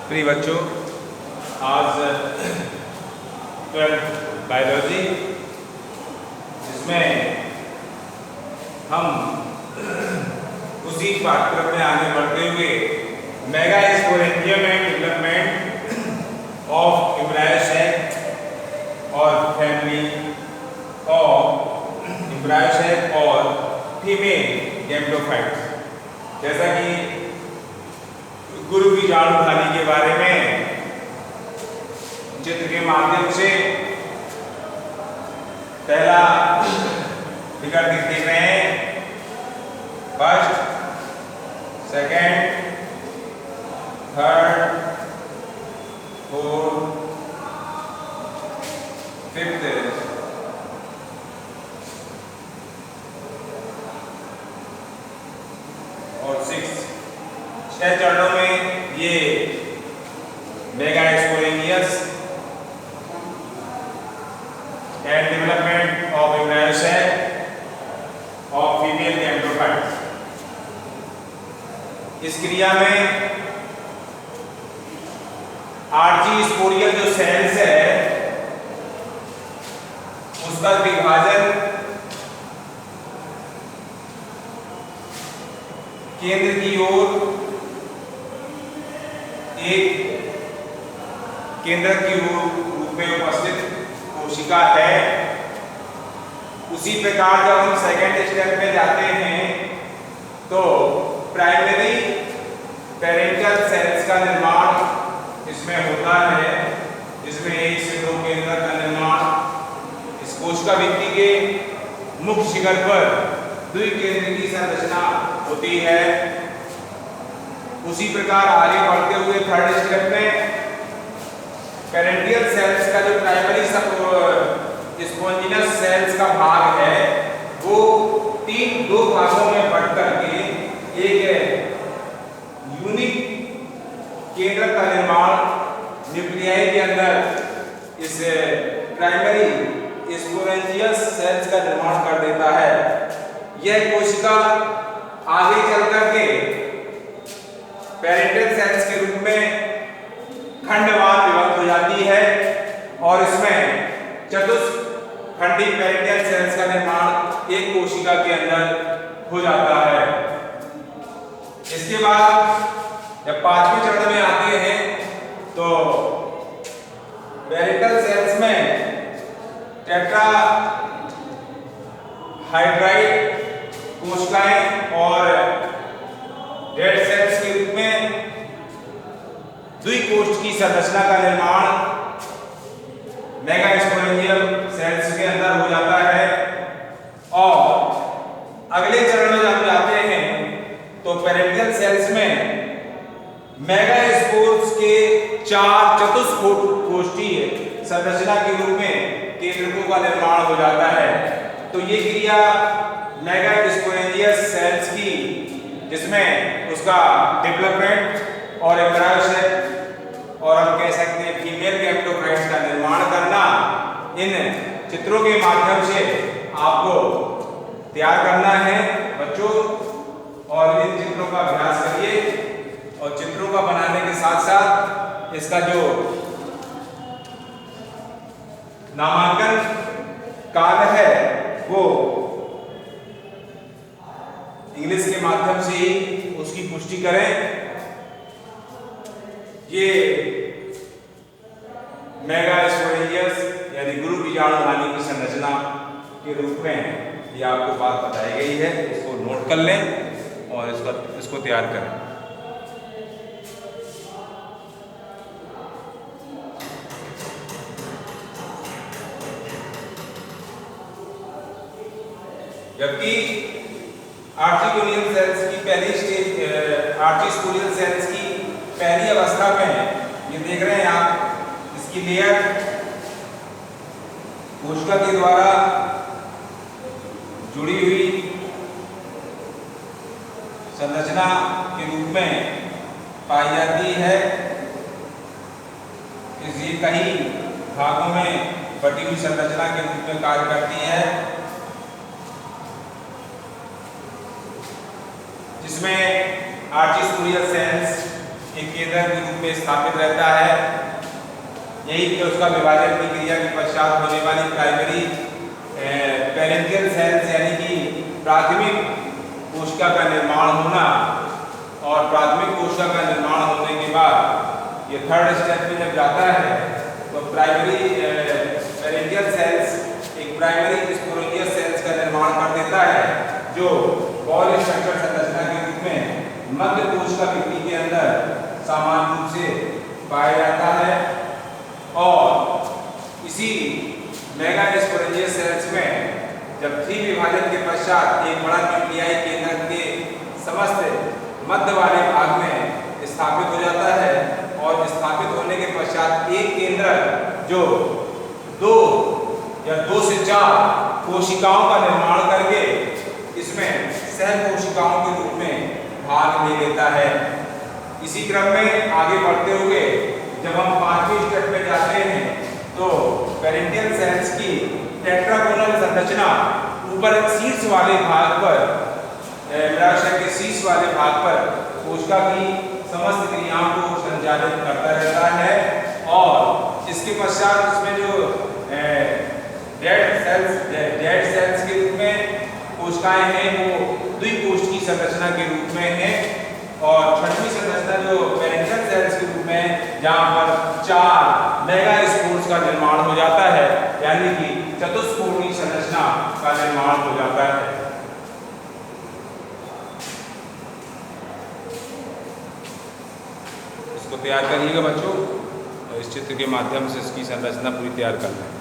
प्रिय बच्चों, आज 12th बायोलॉजी, जिसमें हम उसी पाठ्यक्रम में आगे बढ़ते हुए megasporangium and development of embryo sac और फैमिली ऑफ एम्ब्रायो सैक और फीमेल गैमेटोफाइट्स, जैसा कि गुरु बीजाणुधानी के बारे में चित्र के माध्यम से पहला फिगर देख रहे हैं। First, second, third, fourth, fifth और सिक्स, 6 चरणों में ये megasporangium and development of embryo sac of female gametophytes, इस क्रिया में आर्चीस्पोरियल जो सेल्स है उसका विभाजन केंद्र की ओर एक केंद्रक के रूप में उपस्थित कोशिका है। उसी प्रकार जब हम सेकेंड स्टेप में जाते हैं तो प्राइमरी पेरेंटल सेल्स का निर्माण इसमें होता है, जिसमें 1 से 2 केंद्रक का निर्माण इस कोशिका भित्ति के मुख्य शिखर पर द्विकेंद्र की संरचना होती है। उसी प्रकार आगे बढ़ते हुए थर्ड स्टेप में पेरेंटियल सेल्स का जो प्राइमरी स्पॉन्जिनस सेल्स का भाग है वो 2 भागों में बढ़ करके एक यूनिक केंद्र का निर्माण न्यूक्लियाई के अंदर इस प्राइमरी स्पोरेंजियस सेल्स का निर्माण कर देता है। यह कोशिका आगे चल करके पेरेंटल सेल्स के रूप में खंडवार विभक्त हो जाती है और इसमें चतुष्खंडी पेरेंटल सेल्स का निर्माण एक कोशिका के अंदर हो जाता है। इसके बाद जब 5वें चरण में आते हैं तो पेरेंटल सेल्स में टेट्रा हाइड्राइड कोशिकाएं और रेड सेल्स के रूप में द्विकोष्ठ की संरचना का निर्माण मेगास्पोरेंजियम सेल्स के अंदर हो जाता है। और अगले चरण में जब जाते हैं तो पेरेंटियल सेल्स में मेगास्पोर्स के 4 चतुष्कोष्ठीय संरचना के रूप में केंद्रकों का निर्माण हो जाता है। तो ये क्रिया मेगास्पोरेंजियस सेल्स की, जिसमें उसका डेवलपमेंट और एम्ब्रायो सैक और हम कह सकते हैं फीमेल गैमेटोफाइट्स का निर्माण करना, इन चित्रों के माध्यम से आपको तैयार करना है बच्चों। और इन चित्रों का अभ्यास करिए और चित्रों का बनाने के साथ साथ इसका जो नामांकन कार्य है वो इंग्लिश के माध्यम से ही उसकी पुष्टि करें। ये मेगास्पोरेंजियस यानी गुरु बीजाणुधानी की संरचना के रूप में ये आपको बात बताई गई है, इसको नोट कर लें और इसको तैयार करें। जबकि आर्चिस्पोरियल सेल्स की पहली स्टेज, आर्चिस्पोरियल सेल्स की पहली अवस्था में ये देख रहे हैं आप, इसकी लेयर कोशिका के द्वारा जुड़ी हुई संरचना के रूप में पाई जाती है। इसी कई भागों में बटी हुई संरचना के रूप में कार्य करती है, जिसमें आर्चिस्पोरियल सेल्स एक केंद्रक के रूप में स्थापित रहता है। यही पे उसका विभाजन की क्रिया के पश्चात होने वाली प्राइमरी पेरेंकियल सेल्स यानी कि प्राथमिक कोशिका का निर्माण होना, और प्राथमिक कोशिका का निर्माण होने के बाद ये थर्ड स्टेप में जब जाता है तो प्राइमरी पेरेंकियल सेल्स एक प्राइमरी स्पोरेंजियस सेल्स का निर्माण कर देता है, जो बॉल स्ट्रक्चर संरचना के रूप में मध्य कोशिका भित्ति के अंदर सामान्य रूप से पाया जाता है। और इसी मेगा स्पोरेंजियस सेल्स में जब 3 विभाजन के पश्चात एक बड़ा न्यूक्लियाई केंद्रक के समस्त मध्य वाले भाग में स्थापित हो जाता है, और स्थापित होने के पश्चात एक केंद्रक जो 2 या 2 से 4 कोशिकाओं का निर्माण करके इसमें सह कोशिकाओं के रूप में भाग ले लेता है। इसी क्रम में आगे बढ़ते हुए जब हम 5वें स्टेप में जाते हैं तो पेरेंकियल सेल्स की टेट्रागोनल संरचना ऊपर शीर्ष वाले भाग पर मेराशय के शीर्ष वाले भाग पर कोशिका की समस्त क्रियाओं को संचालित करता रहता है, और इसके पश्चात इसमें जो डेड सेल्स के रूप में कोशिकाएं हैं वो द्विकोशिकी संरचना के रूप में है, और 6वीं संरचना जो पेरेंकियल सेल्स के रूप में जहां पर 4 मेगा स्पोर्स का निर्माण हो जाता है, यानी कि चतुष्कोणीय संरचना का निर्माण हो जाता है। इसको तैयार करिएगा बच्चों, इस चित्र के माध्यम से इसकी संरचना पूरी तैयार करना है।